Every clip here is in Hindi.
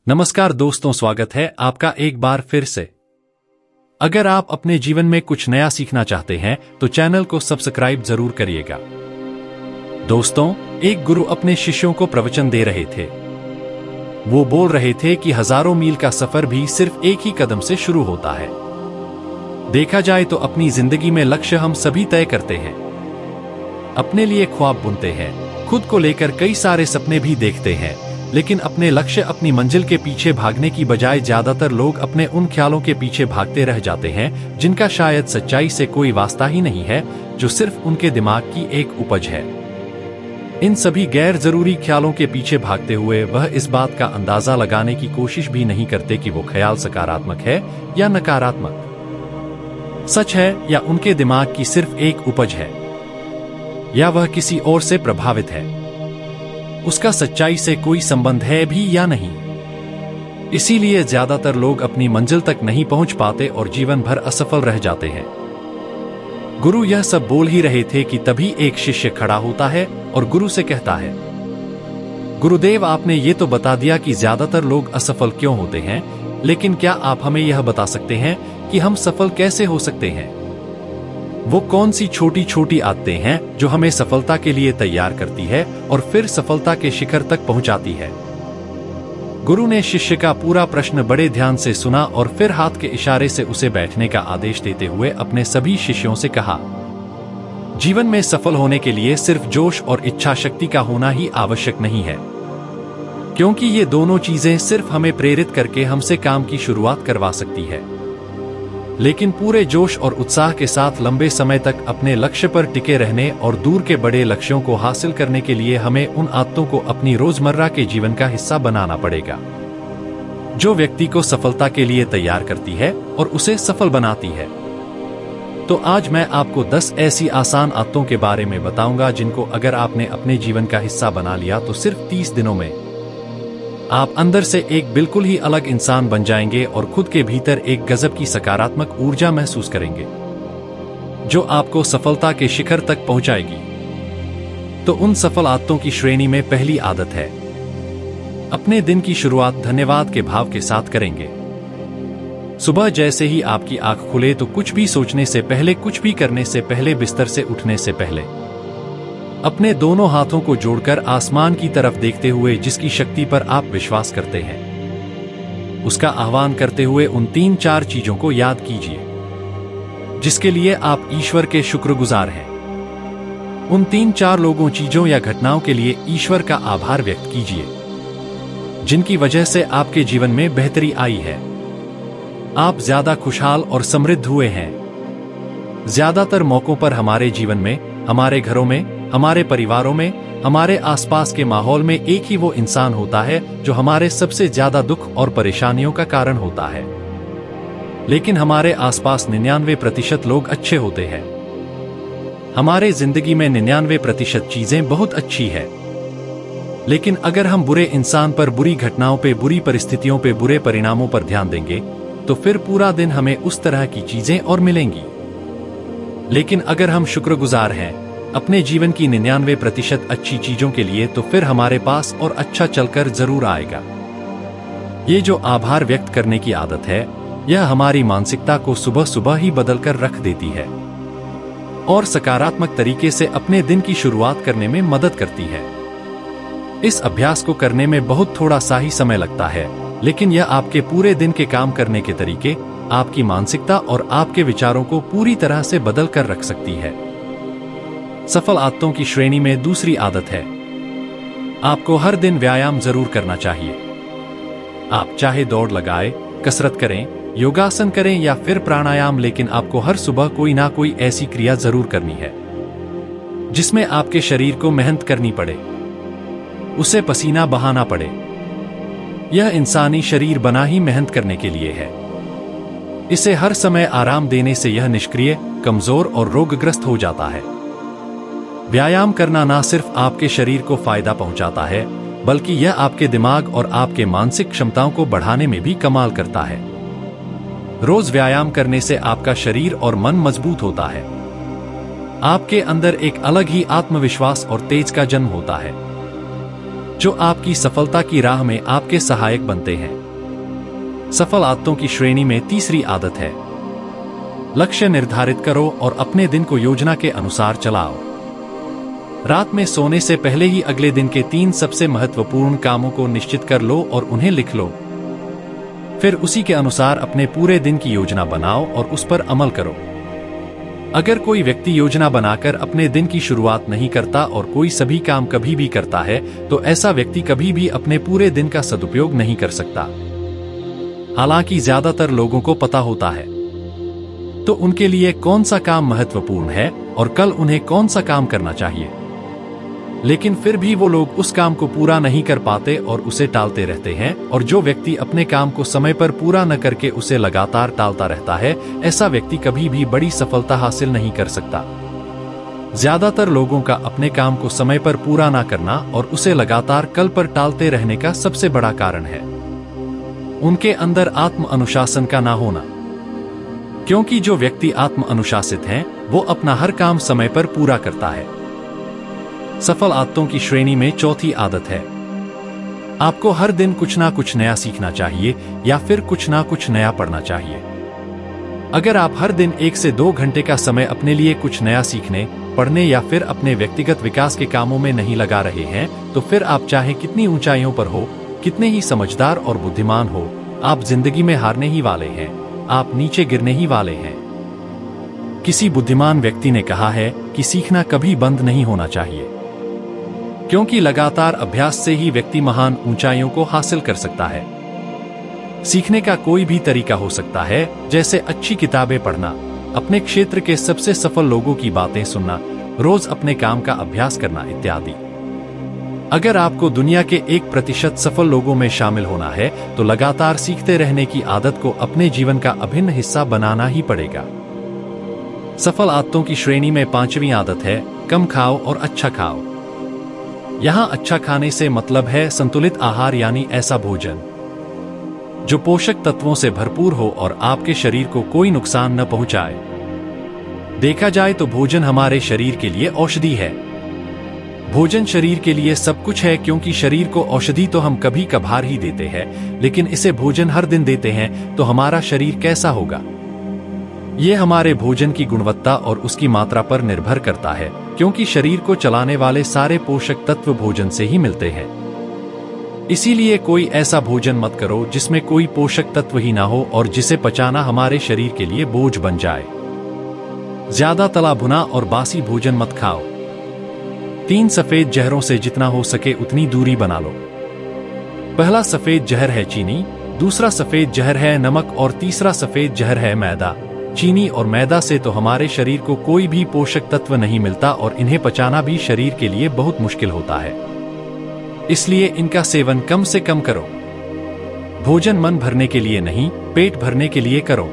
नमस्कार दोस्तों, स्वागत है आपका एक बार फिर से। अगर आप अपने जीवन में कुछ नया सीखना चाहते हैं तो चैनल को सब्सक्राइब जरूर करिएगा। दोस्तों, एक गुरु अपने शिष्यों को प्रवचन दे रहे थे। वो बोल रहे थे कि हजारों मील का सफर भी सिर्फ एक ही कदम से शुरू होता है। देखा जाए तो अपनी जिंदगी में लक्ष्य हम सभी तय करते हैं, अपने लिए ख्वाब बुनते हैं, खुद को लेकर कई सारे सपने भी देखते हैं, लेकिन अपने लक्ष्य, अपनी मंजिल के पीछे भागने की बजाय ज्यादातर लोग अपने उन ख्यालों के पीछे भागते रह जाते हैं जिनका शायद सच्चाई से कोई वास्ता ही नहीं है, जो सिर्फ उनके दिमाग की एक उपज है। इन सभी गैर जरूरी ख्यालों के पीछे भागते हुए वह इस बात का अंदाजा लगाने की कोशिश भी नहीं करते कि वो ख्याल सकारात्मक है या नकारात्मक, सच है या उनके दिमाग की सिर्फ एक उपज है, या वह किसी और से प्रभावित है, उसका सच्चाई से कोई संबंध है भी या नहीं। इसीलिए ज्यादातर लोग अपनी मंजिल तक नहीं पहुंच पाते और जीवन भर असफल रह जाते हैं। गुरु यह सब बोल ही रहे थे कि तभी एक शिष्य खड़ा होता है और गुरु से कहता है, गुरुदेव, आपने ये तो बता दिया कि ज्यादातर लोग असफल क्यों होते हैं, लेकिन क्या आप हमें यह बता सकते हैं कि हम सफल कैसे हो सकते हैं? वो कौन सी छोटी छोटी आदतें हैं जो हमें सफलता के लिए तैयार करती है और फिर सफलता के शिखर तक पहुंचाती है? गुरु ने शिष्य का पूरा प्रश्न बड़े ध्यान से सुना और फिर हाथ के इशारे से उसे बैठने का आदेश देते हुए अपने सभी शिष्यों से कहा, जीवन में सफल होने के लिए सिर्फ जोश और इच्छा शक्ति का होना ही आवश्यक नहीं है, क्योंकि ये दोनों चीजें सिर्फ हमें प्रेरित करके हमसे काम की शुरुआत करवा सकती है, लेकिन पूरे जोश और उत्साह के साथ लंबे समय तक अपने लक्ष्य पर टिके रहने और दूर के बड़े लक्ष्यों को हासिल करने के लिए हमें उन आदतों को अपनी रोजमर्रा के जीवन का हिस्सा बनाना पड़ेगा, जो व्यक्ति को सफलता के लिए तैयार करती है और उसे सफल बनाती है। तो आज मैं आपको 10 ऐसी आसान आदतों के बारे में बताऊंगा जिनको अगर आपने अपने जीवन का हिस्सा बना लिया तो सिर्फ 30 दिनों में आप अंदर से एक बिल्कुल ही अलग इंसान बन जाएंगे और खुद के भीतर एक गजब की सकारात्मक ऊर्जा महसूस करेंगे, जो आपको सफलता के शिखर तक पहुंचाएगी। तो उन सफल आदतों की श्रेणी में पहली आदत है, अपने दिन की शुरुआत धन्यवाद के भाव के साथ करेंगे। सुबह जैसे ही आपकी आंख खुले तो कुछ भी सोचने से पहले, कुछ भी करने से पहले, बिस्तर से उठने से पहले अपने दोनों हाथों को जोड़कर आसमान की तरफ देखते हुए जिसकी शक्ति पर आप विश्वास करते हैं, उसका आह्वान करते हुए उन 3-4 चीजों को याद कीजिए जिसके लिए आप ईश्वर के शुक्रगुजार हैं। उन 3-4 लोगों, चीजों या घटनाओं के लिए ईश्वर का आभार व्यक्त कीजिए जिनकी वजह से आपके जीवन में बेहतरी आई है, आप ज्यादा खुशहाल और समृद्ध हुए हैं। ज्यादातर मौकों पर हमारे जीवन में, हमारे घरों में, हमारे परिवारों में, हमारे आसपास के माहौल में एक ही वो इंसान होता है जो हमारे सबसे ज्यादा दुख और परेशानियों का कारण होता है, लेकिन हमारे आसपास 99% लोग अच्छे होते हैं। हमारे जिंदगी में 99% चीजें बहुत अच्छी है, लेकिन अगर हम बुरे इंसान पर, बुरी घटनाओं पे, बुरी परिस्थितियों पे, बुरे परिणामों पर ध्यान देंगे तो फिर पूरा दिन हमें उस तरह की चीजें और मिलेंगी। लेकिन अगर हम शुक्रगुजार हैं अपने जीवन की 99% अच्छी चीजों के लिए, तो फिर हमारे पास और अच्छा चलकर जरूर आएगा। ये जो आभार व्यक्त करने की आदत है, यह हमारी मानसिकता को सुबह सुबह ही बदलकर रख देती है और सकारात्मक तरीके से अपने दिन की शुरुआत करने में मदद करती है। इस अभ्यास को करने में बहुत थोड़ा सा ही समय लगता है, लेकिन यह आपके पूरे दिन के काम करने के तरीके, आपकी मानसिकता और आपके विचारों को पूरी तरह से बदल कर रख सकती है। सफल आदतों की श्रेणी में दूसरी आदत है, आपको हर दिन व्यायाम जरूर करना चाहिए। आप चाहे दौड़ लगाएं, कसरत करें, योगासन करें या फिर प्राणायाम, लेकिन आपको हर सुबह कोई ना कोई ऐसी क्रिया जरूर करनी है जिसमें आपके शरीर को मेहनत करनी पड़े, उसे पसीना बहाना पड़े। यह इंसानी शरीर बना ही मेहनत करने के लिए है। इसे हर समय आराम देने से यह निष्क्रिय, कमजोर और रोगग्रस्त हो जाता है। व्यायाम करना ना सिर्फ आपके शरीर को फायदा पहुंचाता है, बल्कि यह आपके दिमाग और आपके मानसिक क्षमताओं को बढ़ाने में भी कमाल करता है। रोज व्यायाम करने से आपका शरीर और मन मजबूत होता है, आपके अंदर एक अलग ही आत्मविश्वास और तेज का जन्म होता है। जो आपकी सफलता की राह में आपके सहायक बनते हैं। सफल आदतों की श्रेणी में तीसरी आदत है, लक्ष्य निर्धारित करो और अपने दिन को योजना के अनुसार चलाओ। रात में सोने से पहले ही अगले दिन के 3 सबसे महत्वपूर्ण कामों को निश्चित कर लो और उन्हें लिख लो। फिर उसी के अनुसार अपने पूरे दिन की योजना बनाओ और उस पर अमल करो। अगर कोई व्यक्ति योजना बनाकर अपने दिन की शुरुआत नहीं करता और कोई सभी काम कभी भी करता है, तो ऐसा व्यक्ति कभी भी अपने पूरे दिन का सदुपयोग नहीं कर सकता। हालांकि ज्यादातर लोगों को पता होता है तो उनके लिए कौन सा काम महत्वपूर्ण है और कल उन्हें कौन सा काम करना चाहिए, लेकिन फिर भी वो लोग उस काम को पूरा नहीं कर पाते और उसे टालते रहते हैं। और जो व्यक्ति अपने काम को समय पर पूरा न करके उसे लगातार टालता रहता है, ऐसा व्यक्ति कभी भी बड़ी सफलता हासिल नहीं कर सकता। ज्यादातर लोगों का अपने काम को समय पर पूरा ना करना और उसे लगातार कल पर टालते रहने का सबसे बड़ा कारण है उनके अंदर आत्म अनुशासन का ना होना। क्योंकि जो व्यक्ति आत्म अनुशासित हैं, वो अपना हर काम समय पर पूरा करता है। सफल आदतों की श्रेणी में चौथी आदत है, आपको हर दिन कुछ ना कुछ नया सीखना चाहिए या फिर कुछ ना कुछ नया पढ़ना चाहिए। अगर आप हर दिन 1 से 2 घंटे का समय अपने लिए कुछ नया सीखने, पढ़ने या फिर अपने व्यक्तिगत विकास के कामों में नहीं लगा रहे हैं, तो फिर आप चाहे कितनी ऊंचाइयों पर हो, कितने ही समझदार और बुद्धिमान हो, आप जिंदगी में हारने ही वाले हैं, आप नीचे गिरने ही वाले हैं। किसी बुद्धिमान व्यक्ति ने कहा है कि सीखना कभी बंद नहीं होना चाहिए, क्योंकि लगातार अभ्यास से ही व्यक्ति महान ऊंचाइयों को हासिल कर सकता है। सीखने का कोई भी तरीका हो सकता है, जैसे अच्छी किताबें पढ़ना, अपने क्षेत्र के सबसे सफल लोगों की बातें सुनना, रोज अपने काम का अभ्यास करना इत्यादि। अगर आपको दुनिया के 1% सफल लोगों में शामिल होना है, तो लगातार सीखते रहने की आदत को अपने जीवन का अभिन्न हिस्सा बनाना ही पड़ेगा। सफल आदतों की श्रेणी में 5वीं आदत है, कम खाओ और अच्छा खाओ। यहां अच्छा खाने से मतलब है संतुलित आहार, यानी ऐसा भोजन जो पोषक तत्वों से भरपूर हो और आपके शरीर को कोई नुकसान न पहुंचाए। देखा जाए तो भोजन हमारे शरीर के लिए औषधि है। भोजन शरीर के लिए सब कुछ है, क्योंकि शरीर को औषधि तो हम कभी कभार ही देते हैं, लेकिन इसे भोजन हर दिन देते हैं तो हमारा शरीर कैसा होगा? ये हमारे भोजन की गुणवत्ता और उसकी मात्रा पर निर्भर करता है, क्योंकि शरीर को चलाने वाले सारे पोषक तत्व भोजन से ही मिलते हैं। इसीलिए कोई ऐसा भोजन मत करो जिसमें कोई पोषक तत्व ही ना हो और जिसे पचाना हमारे शरीर के लिए बोझ बन जाए। ज्यादा तला भुना और बासी भोजन मत खाओ। 3 सफेद जहरों से जितना हो सके उतनी दूरी बना लो। पहला सफेद जहर है चीनी, दूसरा सफेद जहर है नमक और तीसरा सफेद जहर है मैदा। चीनी और मैदा से तो हमारे शरीर को कोई भी पोषक तत्व नहीं मिलता और इन्हें पचाना भी शरीर के लिए बहुत मुश्किल होता है। इसलिए इनका सेवन कम से कम करो। भोजन मन भरने के लिए नहीं, पेट भरने के लिए करो।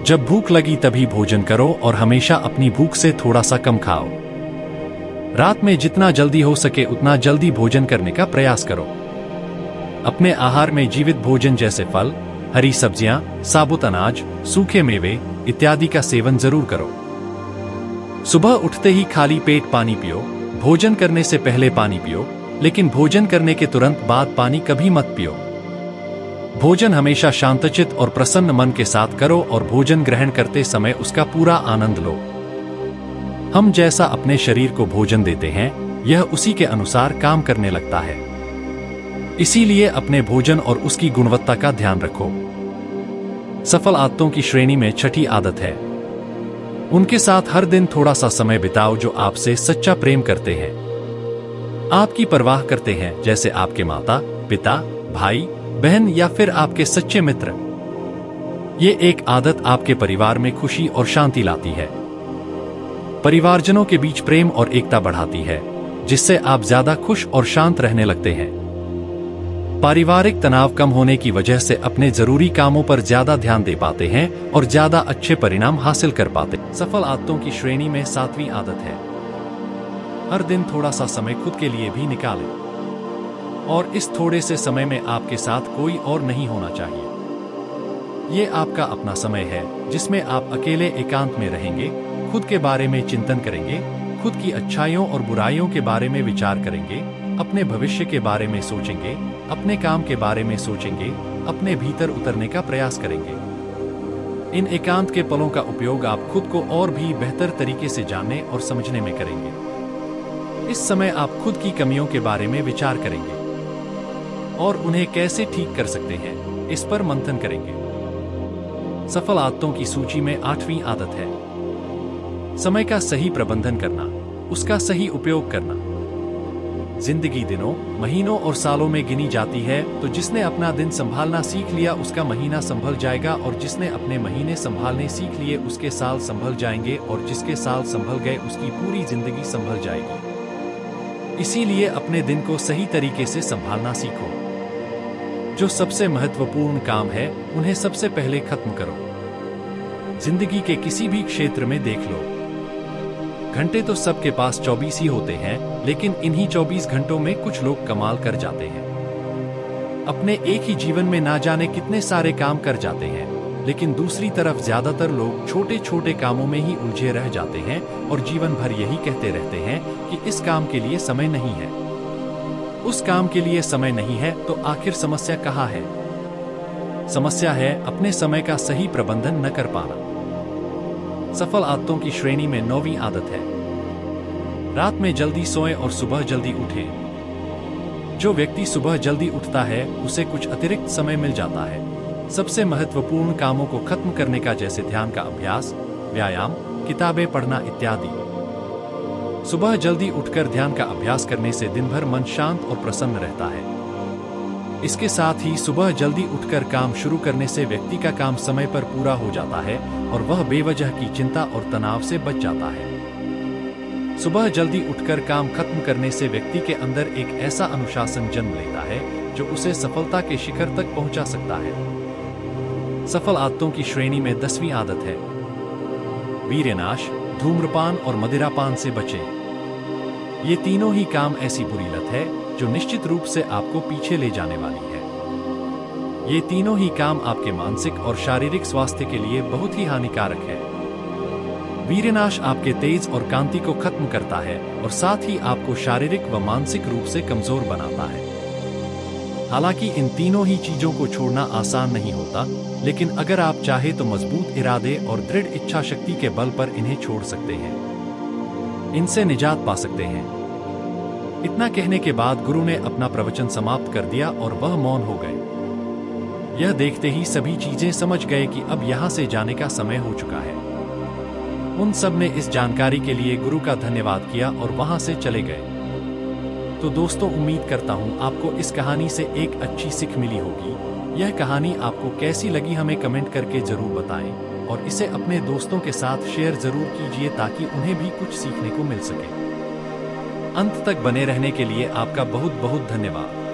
जब भूख लगी तभी भोजन करो और हमेशा अपनी भूख से थोड़ा सा कम खाओ। रात में जितना जल्दी हो सके उतना जल्दी भोजन करने का प्रयास करो। अपने आहार में जीवित भोजन जैसे फल, हरी सब्जियां, साबुत अनाज, सूखे मेवे इत्यादि का सेवन जरूर करो। सुबह उठते ही खाली पेट पानी पियो। भोजन करने से पहले पानी पियो, लेकिन भोजन करने के तुरंत बाद पानी कभी मत पियो। भोजन हमेशा शांतचित्त और प्रसन्न मन के साथ करो और भोजन ग्रहण करते समय उसका पूरा आनंद लो। हम जैसा अपने शरीर को भोजन देते हैं, यह उसी के अनुसार काम करने लगता है। इसीलिए अपने भोजन और उसकी गुणवत्ता का ध्यान रखो। सफल आदतों की श्रेणी में 6ठी आदत है, उनके साथ हर दिन थोड़ा सा समय बिताओ जो आपसे सच्चा प्रेम करते हैं, आपकी परवाह करते हैं, जैसे आपके माता, पिता, भाई, बहन या फिर आपके सच्चे मित्र। ये एक आदत आपके परिवार में खुशी और शांति लाती है। परिवारजनों के बीच प्रेम और एकता बढ़ाती है, जिससे आप ज्यादा खुश और शांत रहने लगते हैं। पारिवारिक तनाव कम होने की वजह से अपने जरूरी कामों पर ज्यादा ध्यान दे पाते हैं और ज्यादा अच्छे परिणाम हासिल कर पाते। सफल आदतों की श्रेणी में 7वीं आदत है, हर दिन थोड़ा सा समय खुद के लिए भी निकालें। और इस थोड़े से समय में आपके साथ कोई और नहीं होना चाहिए। ये आपका अपना समय है, जिसमें आप अकेले एकांत में रहेंगे, खुद के बारे में चिंतन करेंगे, खुद की अच्छाइयों और बुराइयों के बारे में विचार करेंगे, अपने भविष्य के बारे में सोचेंगे, अपने काम के बारे में सोचेंगे, अपने भीतर उतरने का प्रयास करेंगे। इन एकांत के पलों का उपयोग आप खुद को और भी बेहतर तरीके से जानने और समझने में करेंगे। इस समय आप खुद की कमियों के बारे में विचार करेंगे और उन्हें कैसे ठीक कर सकते हैं, इस पर मंथन करेंगे। सफल आदतों की सूची में 8वीं आदत है समय का सही प्रबंधन करना, उसका सही उपयोग करना। जिंदगी दिनों, महीनों और सालों में गिनी जाती है, तो जिसने अपना दिन संभालना सीख लिया उसका महीना संभल जाएगा, और जिसने अपने महीने संभालने सीख लिए उसके साल संभल जाएंगे, और जिसके साल संभल गए उसकी पूरी जिंदगी संभल जाएगी। इसीलिए अपने दिन को सही तरीके से संभालना सीखो। जो सबसे महत्वपूर्ण काम है उन्हें सबसे पहले खत्म करो। जिंदगी के किसी भी क्षेत्र में देख लो, घंटे तो सबके पास 24 ही होते हैं, लेकिन इन्हीं 24 घंटों में कुछ लोग कमाल कर जाते हैं। अपने एक ही जीवन में ना जाने कितने सारे काम कर जाते हैं, लेकिन दूसरी तरफ ज्यादातर लोग छोटे छोटे कामों में ही उलझे रह जाते हैं और जीवन भर यही कहते रहते हैं कि इस काम के लिए समय नहीं है, उस काम के लिए समय नहीं है। तो आखिर समस्या कहाँ है? समस्या है अपने समय का सही प्रबंधन न कर पाना। सफल आदतों की श्रेणी में 9वीं आदत है रात में जल्दी सोएं और सुबह जल्दी उठें। जो व्यक्ति सुबह जल्दी उठता है उसे कुछ अतिरिक्त समय मिल जाता है सबसे महत्वपूर्ण कामों को खत्म करने का, जैसे ध्यान का अभ्यास, व्यायाम, किताबें पढ़ना इत्यादि। सुबह जल्दी उठकर ध्यान का अभ्यास करने से दिन भर मन शांत और प्रसन्न रहता है। इसके साथ ही सुबह जल्दी उठकर काम शुरू करने से व्यक्ति का काम समय पर पूरा हो जाता है और वह बेवजह की चिंता और तनाव से बच जाता है। सुबह जल्दी उठकर काम खत्म करने से व्यक्ति के अंदर एक ऐसा अनुशासन जन्म लेता है जो उसे सफलता के शिखर तक पहुंचा सकता है। सफल आदतों की श्रेणी में 10वीं आदत है वीर्यनाश, धूम्रपान और मदिरापान से बचें। ये तीनों ही काम ऐसी बुरी लत है जो निश्चित रूप से आपको पीछे ले जाने वाली है। ये तीनों ही काम आपके मानसिक और शारीरिक स्वास्थ्य के लिए बहुत ही हानिकारक है। वीर्यनाश आपके तेज और कांति को खत्म करता है और साथ ही आपको शारीरिक व मानसिक रूप से कमजोर बनाता है। हालांकि इन तीनों ही चीजों को छोड़ना आसान नहीं होता, लेकिन अगर आप चाहे तो मजबूत इरादे और दृढ़ इच्छा शक्ति के बल पर इन्हें छोड़ सकते हैं, इनसे निजात पा सकते हैं। इतना कहने के बाद गुरु ने अपना प्रवचन समाप्त कर दिया और वह मौन हो गए। यह देखते ही सभी चीजें समझ गए कि अब यहाँ से जाने का समय हो चुका है। उन सब ने इस जानकारी के लिए गुरु का धन्यवाद किया और वहां से चले गए। तो दोस्तों, उम्मीद करता हूं आपको इस कहानी से एक अच्छी सीख मिली होगी। यह कहानी आपको कैसी लगी हमें कमेंट करके जरूर बताएं और इसे अपने दोस्तों के साथ शेयर जरूर कीजिए ताकि उन्हें भी कुछ सीखने को मिल सके। अंत तक बने रहने के लिए आपका बहुत बहुत धन्यवाद।